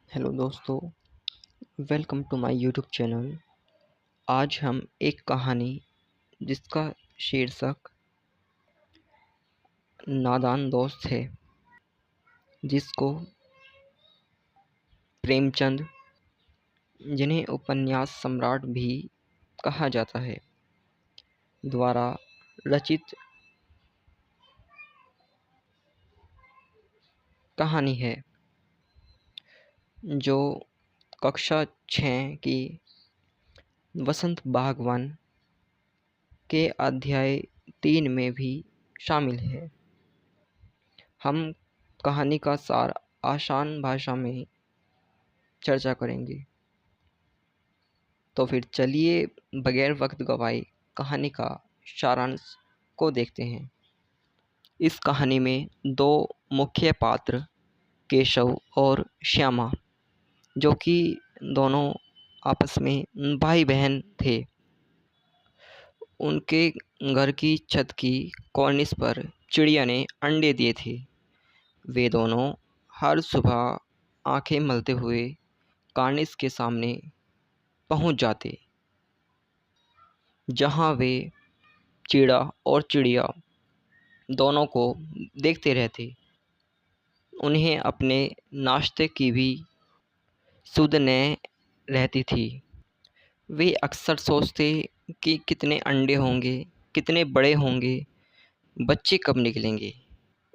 Hello दोस्तों, welcome to my YouTube channel. आज हम एक कहानी जिसका शीर्षक नादान दोस्त है, जिसको प्रेमचंद, जिन्हें उपन्यास सम्राट भी कहा जाता है, द्वारा रचित कहानी है, जो कक्षा 6 की वसंत बागवान के अध्याय 3 में भी शामिल है। हम कहानी का सार आसान भाषा में चर्चा करेंगे। तो फिर चलिए बगैर वक्त गवाए कहानी का सारांश को देखते हैं। इस कहानी में दो मुख्य पात्र केशव और श्यामा, जो कि दोनों आपस में भाई बहन थे। उनके घर की छत की कॉर्निस पर चिड़िया ने अंडे दिए थे। वे दोनों हर सुबह आंखें मलते हुए कॉर्निस के सामने पहुंच जाते, जहां वे चिड़ा और चिड़िया दोनों को देखते रहते। उन्हें अपने नाश्ते की भी सुध न रहती थी। वे अक्सर सोचते कि कितने अंडे होंगे, कितने बड़े होंगे, बच्चे कब निकलेंगे।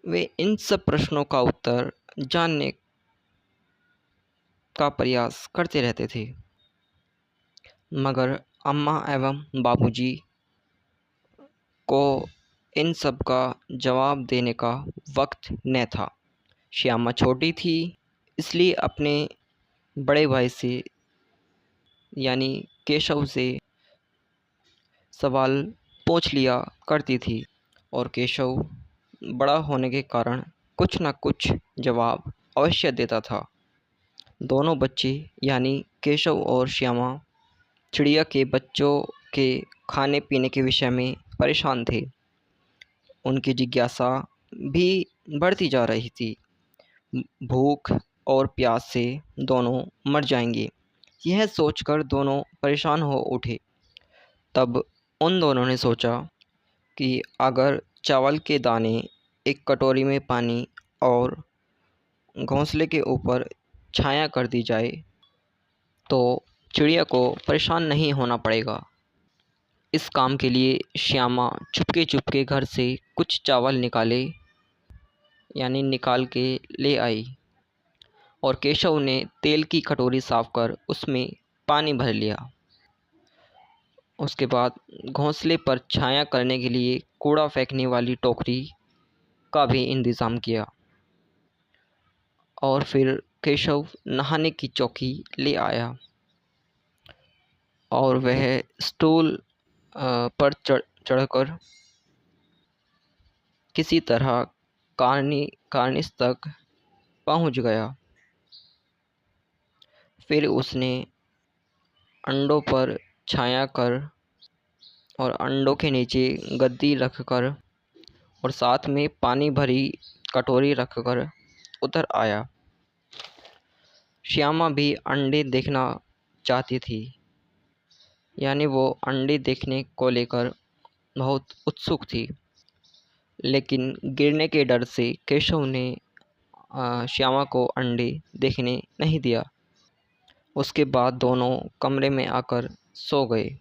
वे इन सब प्रश्नों का उत्तर जानने का प्रयास करते रहते थे, मगर अम्मा एवं बाबूजी को इन सब का जवाब देने का वक्त न था। श्यामा छोटी थी, इसलिए अपने बड़े भाई से यानी केशव से सवाल पूछ लिया करती थी, और केशव बड़ा होने के कारण कुछ न कुछ जवाब अवश्य देता था। दोनों बच्चे यानी केशव और श्यामा चिड़िया के बच्चों के खाने पीने के विषय में परेशान थे। उनकी जिज्ञासा भी बढ़ती जा रही थी। भूख और प्यास से दोनों मर जाएंगे, यह सोचकर दोनों परेशान हो उठे। तब उन दोनों ने सोचा कि अगर चावल के दाने एक कटोरी में पानी और घोंसले के ऊपर छाया कर दी जाए तो चिड़िया को परेशान नहीं होना पड़ेगा। इस काम के लिए श्यामा चुपके चुपके घर से कुछ चावल निकाल के ले आई, और केशव ने तेल की कटोरी साफ कर उसमें पानी भर लिया। उसके बाद घोंसले पर छाया करने के लिए कूड़ा फेंकने वाली टोकरी का भी इंतज़ाम किया, और फिर केशव नहाने की चौकी ले आया, और वह स्टूल पर चढ़कर किसी तरह कार्निस तक पहुंच गया। फिर उसने अंडों पर छाया कर और अंडों के नीचे गद्दी रखकर और साथ में पानी भरी कटोरी रखकर उतर आया। श्यामा भी अंडे देखना चाहती थी, यानी वो अंडे देखने को लेकर बहुत उत्सुक थी, लेकिन गिरने के डर से केशव ने श्यामा को अंडे देखने नहीं दिया। उसके बाद दोनों कमरे में आकर सो गए।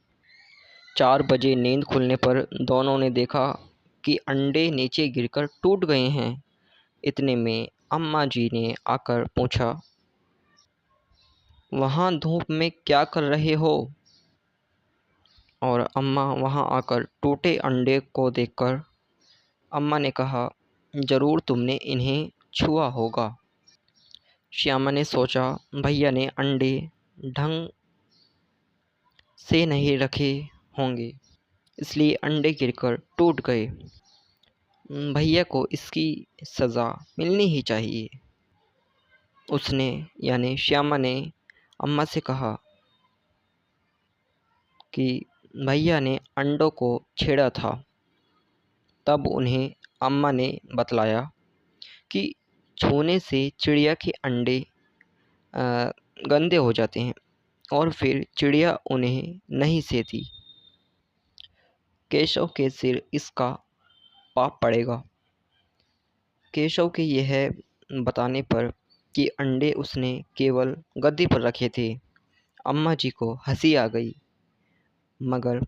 4 बजे नींद खुलने पर दोनों ने देखा कि अंडे नीचे गिरकर टूट गए हैं। इतने में अम्मा जी ने आकर पूछा, वहाँ धूप में क्या कर रहे हो? और अम्मा वहाँ आकर टूटे अंडे को देखकर अम्मा ने कहा, ज़रूर तुमने इन्हें छुआ होगा। श्यामा ने सोचा, भैया ने अंडे ढंग से नहीं रखे होंगे, इसलिए अंडे गिरकर टूट गए। भैया को इसकी सज़ा मिलनी ही चाहिए। उसने यानी श्यामा ने अम्मा से कहा कि भैया ने अंडों को छेड़ा था। तब उन्हें अम्मा ने बतलाया कि छूने से चिड़िया के अंडे गंदे हो जाते हैं और फिर चिड़िया उन्हें नहीं सेती। केशव के सिर इसका पाप पड़ेगा। केशव के यह बताने पर कि अंडे उसने केवल गद्दी पर रखे थे, अम्मा जी को हंसी आ गई। मगर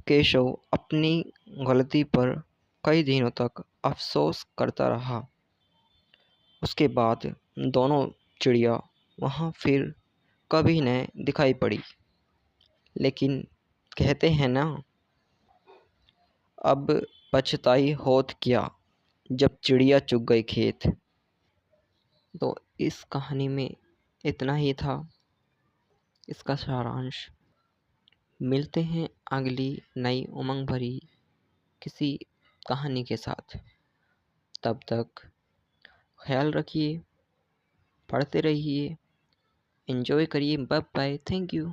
केशव अपनी गलती पर कई दिनों तक अफसोस करता रहा। उसके बाद दोनों चिड़िया वहाँ फिर कभी न दिखाई पड़ी। लेकिन कहते हैं ना, अब पछताई होत क्या जब चिड़िया चुग गई खेत। तो इस कहानी में इतना ही था, इसका सारांश। मिलते हैं अगली नई उमंग भरी किसी कहानी के साथ। तब तक ख्याल रखिए, पढ़ते रहिए, एंजॉय करिए। Bye bye, thank you.